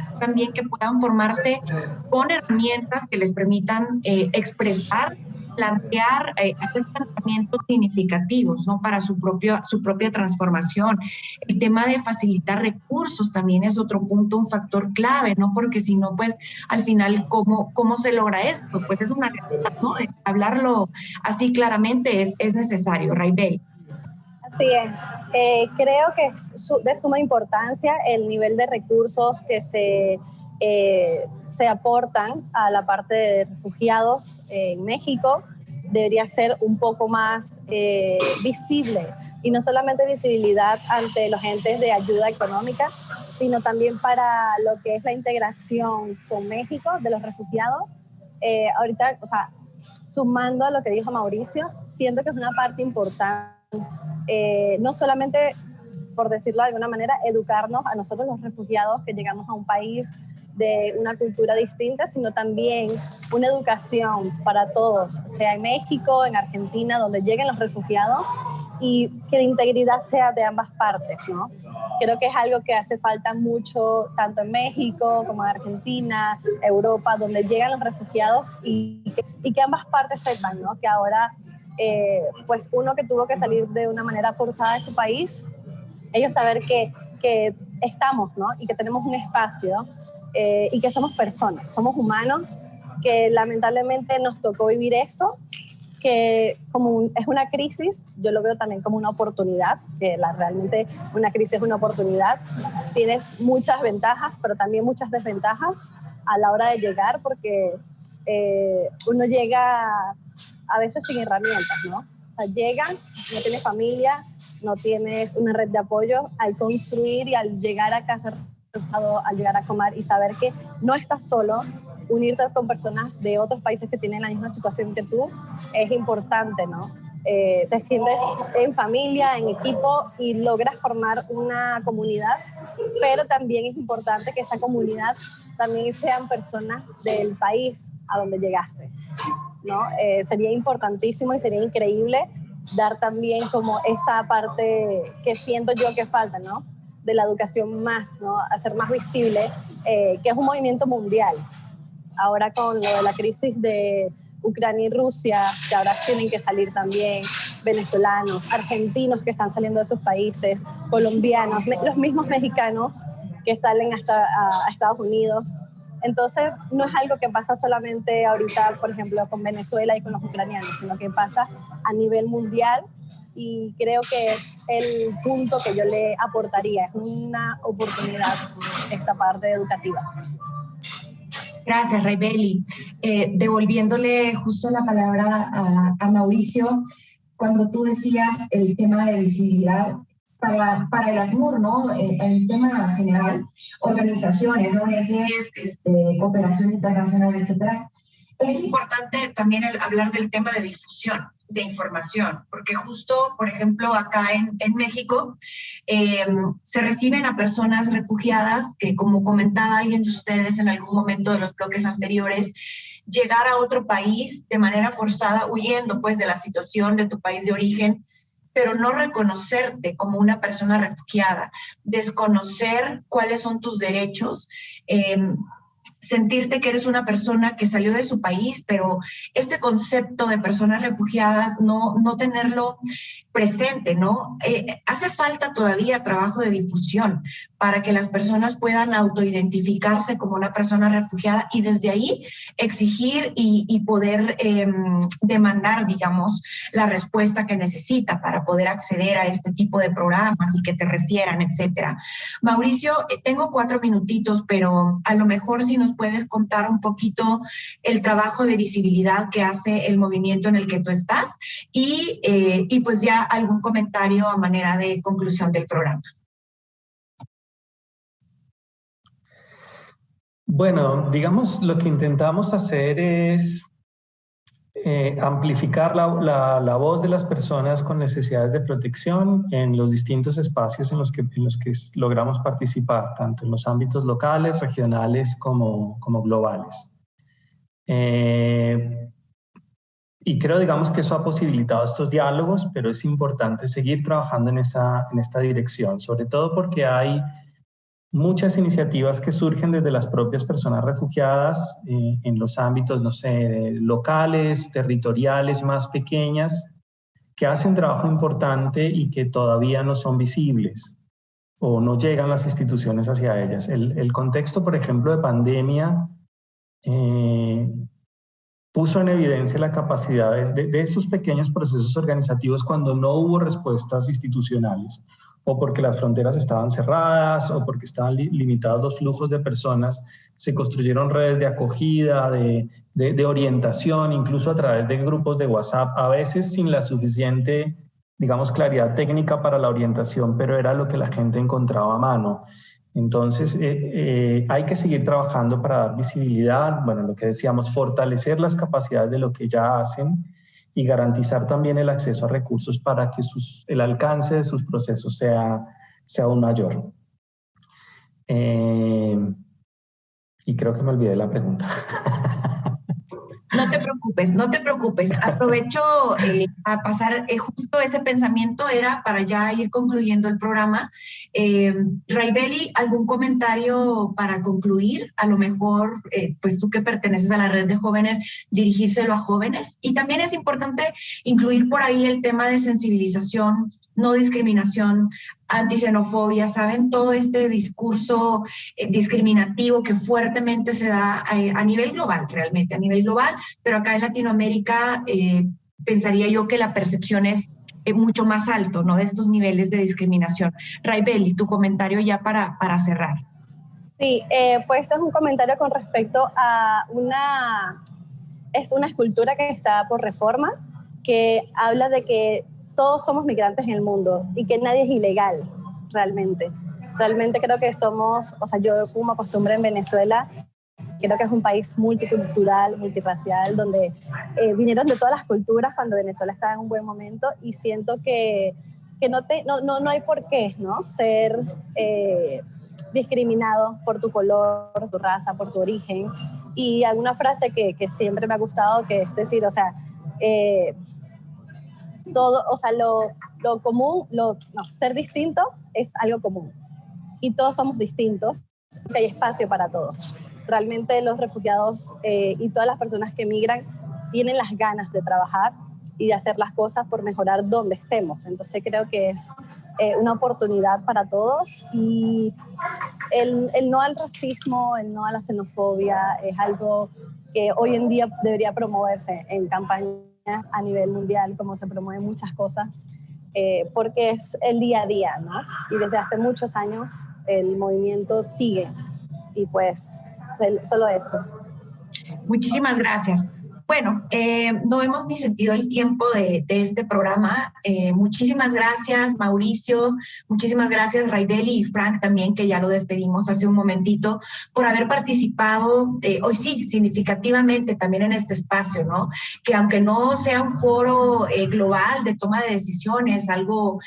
con herramientas que les permitan expresar, plantear, hacer planteamientos significativos, ¿no? Para su propia transformación. El tema de facilitar recursos también es otro punto, un factor clave, ¿no? Porque si no, pues al final, ¿cómo se logra esto? Pues es una realidad, ¿no? Hablarlo así claramente es necesario. Raibel. Así es. Creo que es de suma importancia el nivel de recursos que se aportan a la parte de refugiados en México. Debería ser un poco más visible, y no solamente visibilidad ante los entes de ayuda económica, sino también para lo que es la integración con México de los refugiados. Ahorita, o sea, sumando a lo que dijo Mauricio, siento que es una parte importante, no solamente, por decirlo de alguna manera, educarnos a nosotros los refugiados que llegamos a un país de una cultura distinta, sino también una educación para todos, sea en México, en Argentina, donde lleguen los refugiados, y que la integridad sea de ambas partes, ¿no? Creo que es algo que hace falta mucho, tanto en México como en Argentina, Europa, donde llegan los refugiados, y que ambas partes sepan, ¿no? Que ahora, pues uno que tuvo que salir de una manera forzada de su país, ellos saber que estamos, ¿no? Y que tenemos un espacio, y que somos personas, somos humanos, que lamentablemente nos tocó vivir esto, que es una crisis, yo lo veo también como una oportunidad, que realmente una crisis es una oportunidad. Tienes muchas ventajas, pero también muchas desventajas a la hora de llegar, porque uno llega a veces sin herramientas, ¿no? O sea, llegas, no tienes familia, no tienes una red de apoyo. Al construir y al llegar a casa, al llegar a Comar y saber que no estás solo, unirte con personas de otros países que tienen la misma situación que tú, es importante, ¿no? Te sientes en familia, en equipo, y logras formar una comunidad, pero también es importante que esa comunidad también sean personas del país a donde llegaste, ¿no? Sería importantísimo y sería increíble dar también como esa parte que siento yo que falta, ¿no? De la educación más, ¿no? Hacer más visible, que es un movimiento mundial. Ahora con lo de la crisis de Ucrania y Rusia, que ahora tienen que salir también venezolanos, argentinos que están saliendo de sus países, colombianos, los mismos mexicanos que salen hasta a Estados Unidos. Entonces, no es algo que pasa solamente ahorita, por ejemplo, con Venezuela y con los ucranianos, sino que pasa a nivel mundial, y creo que es el punto que yo le aportaría. Es una oportunidad esta parte educativa. Gracias, Raibeli. Devolviéndole justo la palabra a Mauricio, cuando tú decías el tema de visibilidad para el ACNUR, ¿no? El tema general, organizaciones, ONGs, cooperación internacional, etcétera. Es importante también hablar del tema de difusión, de información, porque justo, por ejemplo, acá en México se reciben a personas refugiadas que, como comentaba alguien de ustedes en algún momento de los bloques anteriores, llegar a otro país de manera forzada, huyendo pues de la situación de tu país de origen, pero no reconocerte como una persona refugiada, desconocer cuáles son tus derechos, sentirte que eres una persona que salió de su país, pero este concepto de personas refugiadas no tenerlo presente, ¿no? Hace falta todavía trabajo de difusión para que las personas puedan autoidentificarse como una persona refugiada y desde ahí exigir y poder demandar, digamos, la respuesta que necesita para poder acceder a este tipo de programas y que te refieran, etcétera. Mauricio, tengo 4 minutitos, pero a lo mejor si nos puedes contar un poquito el trabajo de visibilidad que hace el movimiento en el que tú estás y pues ya algún comentario a manera de conclusión del programa. Bueno, digamos, lo que intentamos hacer es amplificar la voz de las personas con necesidades de protección en los distintos espacios en los que logramos participar, tanto en los ámbitos locales, regionales como globales. Y creo, digamos, que eso ha posibilitado estos diálogos, pero es importante seguir trabajando en esta dirección, sobre todo porque hay muchas iniciativas que surgen desde las propias personas refugiadas en los ámbitos, no sé, locales, territoriales, más pequeñas, que hacen trabajo importante y que todavía no son visibles o no llegan las instituciones hacia ellas. El contexto, por ejemplo, de pandemia puso en evidencia la capacidad de esos pequeños procesos organizativos cuando no hubo respuestas institucionales, o porque las fronteras estaban cerradas, o porque estaban limitados los flujos de personas. Se construyeron redes de acogida, de orientación, incluso a través de grupos de WhatsApp, a veces sin la suficiente, digamos, claridad técnica para la orientación, pero era lo que la gente encontraba a mano. Entonces, hay que seguir trabajando para dar visibilidad, bueno, lo que decíamos, fortalecer las capacidades de lo que ya hacen y garantizar también el acceso a recursos para que el alcance de sus procesos sea aún mayor. Y creo que me olvidé la pregunta. No te preocupes, no te preocupes. Aprovecho a pasar, justo ese pensamiento era para ya ir concluyendo el programa. Raibeli, ¿algún comentario para concluir? A lo mejor, pues tú que perteneces a la red de jóvenes, dirigírselo a jóvenes. Y también es importante incluir por ahí el tema de sensibilización, no discriminación, antisenofobia, ¿saben? Todo este discurso discriminativo que fuertemente se da a nivel global, realmente, a nivel global, pero acá en Latinoamérica pensaría yo que la percepción es mucho más alto, ¿no? De estos niveles de discriminación. Raibeli, tu comentario ya para cerrar. Sí, pues es un comentario con respecto a una escultura que está por reforma, que habla de que todos somos migrantes en el mundo y que nadie es ilegal, realmente. Realmente creo que somos, o sea, yo como acostumbre en Venezuela, creo que es un país multicultural, multirracial, donde vinieron de todas las culturas cuando Venezuela estaba en un buen momento, y siento que no hay por qué, ¿no?, ser discriminado por tu color, por tu raza, por tu origen. Y hay una frase que siempre me ha gustado, que es decir, o sea, todo, o sea, lo común, ser distinto es algo común. Y todos somos distintos, que hay espacio para todos. Realmente los refugiados y todas las personas que migran tienen las ganas de trabajar y de hacer las cosas por mejorar donde estemos. Entonces creo que es una oportunidad para todos, y el no al racismo, el no a la xenofobia es algo que hoy en día debería promoverse en campañas a nivel mundial, como se promueven muchas cosas, porque es el día a día, ¿no? Y desde hace muchos años el movimiento sigue, y pues solo eso. Muchísimas gracias. Bueno, no hemos ni sentido el tiempo de este programa. Muchísimas gracias, Mauricio. Muchísimas gracias, Raibeli y Frank también, que ya lo despedimos hace un momentito, por haber participado hoy sí, significativamente también en este espacio, ¿no? Que aunque no sea un foro global de toma de decisiones, algo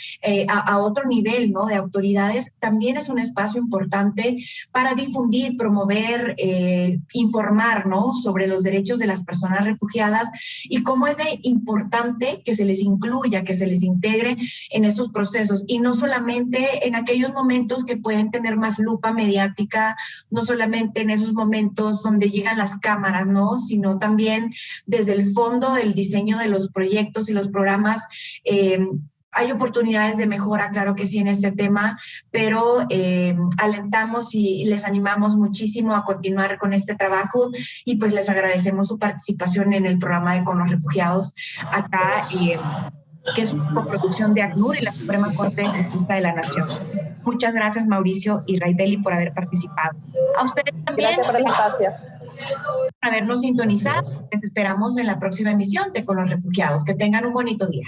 a otro nivel, ¿no? De autoridades, también es un espacio importante para difundir, promover, informar, ¿no? Sobre los derechos de las personas refugiadas y cómo es de importante que se les incluya, que se les integre en estos procesos y no solamente en aquellos momentos que pueden tener más lupa mediática, no solamente en esos momentos donde llegan las cámaras, ¿no? Sino también desde el fondo del diseño de los proyectos y los programas. Hay oportunidades de mejora, claro que sí, en este tema, pero alentamos y les animamos muchísimo a continuar con este trabajo y pues les agradecemos su participación en el programa de Con los Refugiados acá, que es una coproducción de ACNUR y la Suprema Corte de Justicia de la Nación. Muchas gracias, Mauricio y Raibeli, por haber participado. A ustedes también. Gracias por el espacio. Por habernos sintonizado. Les esperamos en la próxima emisión de Con los Refugiados. Que tengan un bonito día.